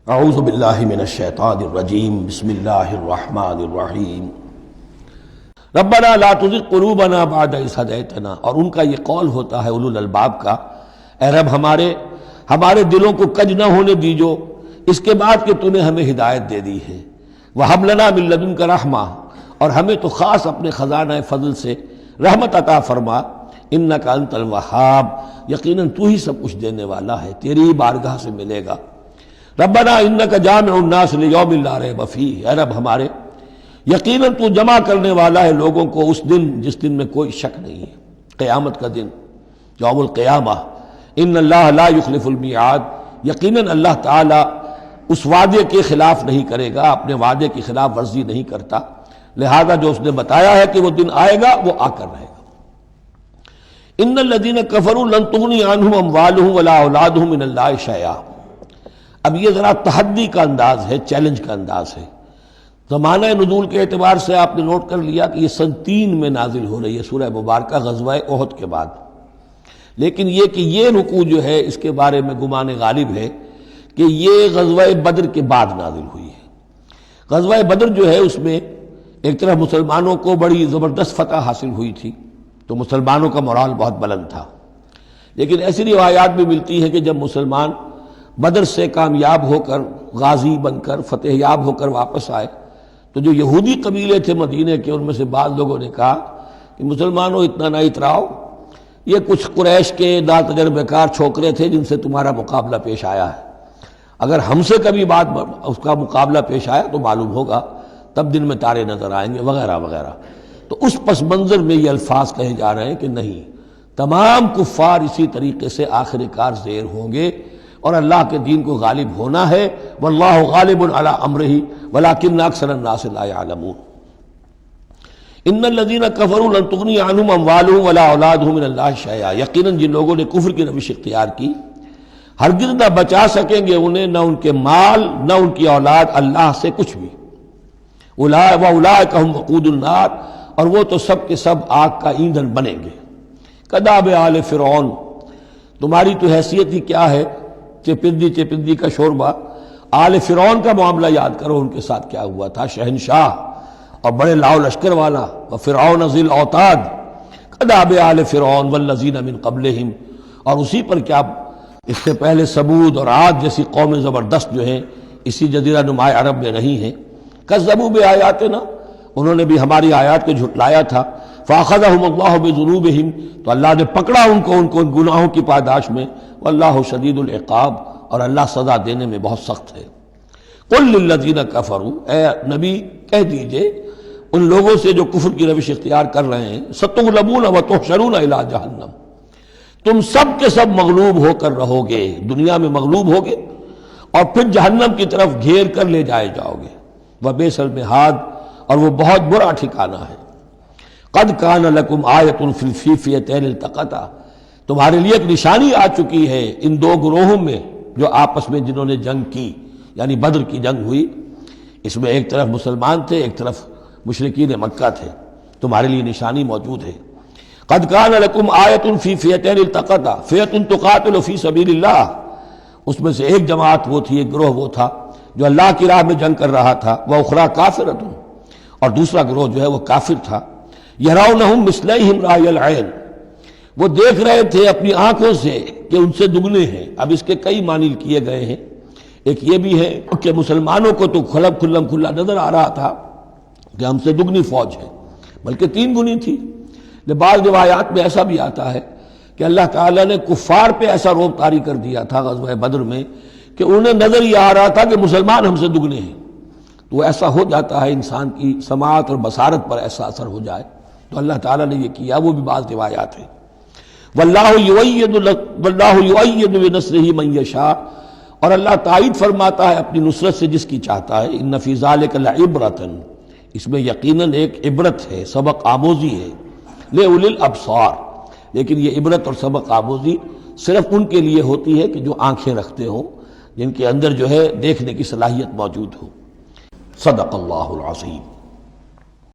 اعوذ باللہ من الشیطان الرجیم بسم اللہ الرحمن الرحیم ربنا لا تزغ قلوبنا بعد اذ ہدیتنا، اور ان کا یہ قول ہوتا ہے اولو الالباب کا، اے رب ہمارے دلوں کو کج نہ ہونے دیجو اس کے بعد کہ تو نے ہمیں ہدایت دے دی ہے، وہب لنا من لدنک رحمہ، اور ہمیں تو خاص اپنے خزانہ فضل سے رحمت عطا فرما، انک انت الوہاب، یقیناً تو ہی سب کچھ دینے والا ہے، تیری بارگاہ سے ملے گا۔ ربنا انک جامع الناس لیوم لا ریب فیہ، اے رب ہمارے یقیناً تو جمع کرنے والا ہے لوگوں کو اس دن جس دن میں کوئی شک نہیں ہے، قیامت کا دن، یوم القیامہ۔ ان اللہ لا یخلف المیعاد، یقیناً اللہ تعالی اس وعدے کے خلاف نہیں کرے گا، اپنے وعدے کی خلاف ورزی نہیں کرتا، لہذا جو اس نے بتایا ہے کہ وہ دن آئے گا وہ آ کر رہے گا۔ ان الذین کفروا لن تغنی عنہم اموالہم ولا اولادہم من اللہ شیئا، اب یہ ذرا تحدی کا انداز ہے، چیلنج کا انداز ہے۔ زمانہ نزول کے اعتبار سے آپ نے نوٹ کر لیا کہ یہ سن 3 میں نازل ہو رہی ہے سورہ مبارکہ غزوہ احد کے بعد، لیکن یہ کہ یہ رکوع جو ہے اس کے بارے میں گمان غالب ہے کہ یہ غزوہ بدر کے بعد نازل ہوئی ہے۔ غزوہ بدر جو ہے اس میں ایک طرف مسلمانوں کو بڑی زبردست فتح حاصل ہوئی تھی، تو مسلمانوں کا مورال بہت بلند تھا، لیکن ایسی روایات بھی ملتی ہیں کہ جب مسلمان بدر سے کامیاب ہو کر، غازی بن کر، فتح یاب ہو کر واپس آئے تو جو یہودی قبیلے تھے مدینے کے، ان میں سے بعض لوگوں نے کہا کہ مسلمانوں اتنا نہ اتراؤ، یہ کچھ قریش کے ناتجربہ کار چھوکرے تھے جن سے تمہارا مقابلہ پیش آیا ہے، اگر ہم سے کبھی بات اس کا مقابلہ پیش آیا تو معلوم ہوگا، تب دن میں تارے نظر آئیں گے وغیرہ وغیرہ۔ تو اس پس منظر میں یہ الفاظ کہے جا رہے ہیں کہ نہیں، تمام کفار اسی طریقے سے آخر کار زیر ہوں گے اور اللہ کے دین کو غالب ہونا ہے، واللہ غالب علی امرہ ولکن اکثر الناس لا یعلمون۔ ان الذین کفروا لن تغنی عنہم اموالہم ولا اولادہم من اللہ شیئا، یقیناً جن لوگوں نے کفر کی روش اختیار کی ہرگز نہ بچا سکیں گے انہیں، نہ ان کے مال نہ ان کی اولاد اللہ سے کچھ بھی۔ واولئک ہم وقود النار، اور وہ تو سب کے سب آگ کا ایندھن بنیں گے۔ کداب آل فرعون، تمہاری تو حیثیت ہی کیا ہے، چپندی کا شوربہ۔ آل فرعون کا معاملہ یاد کرو، ان کے ساتھ کیا ہوا تھا، شہنشاہ اور بڑے لاؤ لشکر والا، وفرعون ذی الاوتاد کداب آل فرعون والذین من قبلہم، اور اسی پر کیا اس سے پہلے ثمود اور عاد جیسی قومیں زبردست جو ہیں اسی جزیرہ نما عرب میں رہی ہیں، کذبوا بآیاتنا، انہوں نے بھی ہماری آیات کو جھٹلایا تھا، فاخذہم اللہ بذنوبہم، تو اللہ نے پکڑا ان کو ان گناہوں کی پاداش میں، واللہ شدید العقاب، اور اللہ سزا دینے میں بہت سخت ہے۔ قل للذین کفروا، اے نبی کہہ دیجئے ان لوگوں سے جو کفر کی روش اختیار کر رہے ہیں، ستغلبون وتحشرون الی جہنم، تم سب کے سب مغلوب ہو کر رہو گے، دنیا میں مغلوب ہوگے اور پھر جہنم کی طرف گھیر کر لے جائے جاؤ گے، وبئس المہاد، اور وہ بہت برا ٹھکانہ ہے۔ قد کان لکم آیۃ فی الفئتین التقطا، تمہارے لیے ایک نشانی آ چکی ہے ان 2 گروہوں میں جو آپس میں جنہوں نے جنگ کی، یعنی بدر کی جنگ ہوئی، اس میں ایک طرف مسلمان تھے ایک طرف مشرکین مکہ تھے، تمہارے لیے نشانی موجود ہے۔ قد کان لکم آیۃ فی فئتین التقطا، فئۃ تقاتل فی سبیل اللہ، اس میں سے ایک جماعت وہ تھی، ایک گروہ وہ تھا جو اللہ کی راہ میں جنگ کر رہا تھا، وأخری کافرۃ، اور دوسرا گروہ جو ہے وہ کافر تھا۔ یرونہم مثلیہم رأی العین، وہ دیکھ رہے تھے اپنی آنکھوں سے کہ ان سے دگنے ہیں۔ اب اس کے کئی معنی کیے گئے ہیں، ایک یہ بھی ہے کہ مسلمانوں کو تو کھلا نظر آ رہا تھا کہ ہم سے دگنی فوج ہے، بلکہ 3 گنی تھی۔ بعض روایات میں ایسا بھی آتا ہے کہ اللہ تعالیٰ نے کفار پہ ایسا روب طاری کر دیا تھا غزوہ بدر میں کہ انہیں نظر یہ آ رہا تھا کہ مسلمان ہم سے دگنے ہیں، تو ایسا ہو جاتا ہے انسان کی سماعت اور بصارت پر ایسا اثر ہو جائے، تو اللہ تعالیٰ نے یہ کیا، وہ بھی بعض روایات ہیں۔ واللہ یؤید بنصرہ من یشاء، اور اللہ تائید فرماتا ہے اپنی نصرت سے جس کی چاہتا ہے۔ ان فی ذلک لعبرۃ، اس میں یقیناً ایک عبرت ہے، سبق آموزی ہے، لأولی الابصار، لیکن یہ عبرت اور سبق آموزی صرف ان کے لیے ہوتی ہے کہ جو آنکھیں رکھتے ہوں، جن کے اندر جو ہے دیکھنے کی صلاحیت موجود ہو۔ صدق اللہ العظیم۔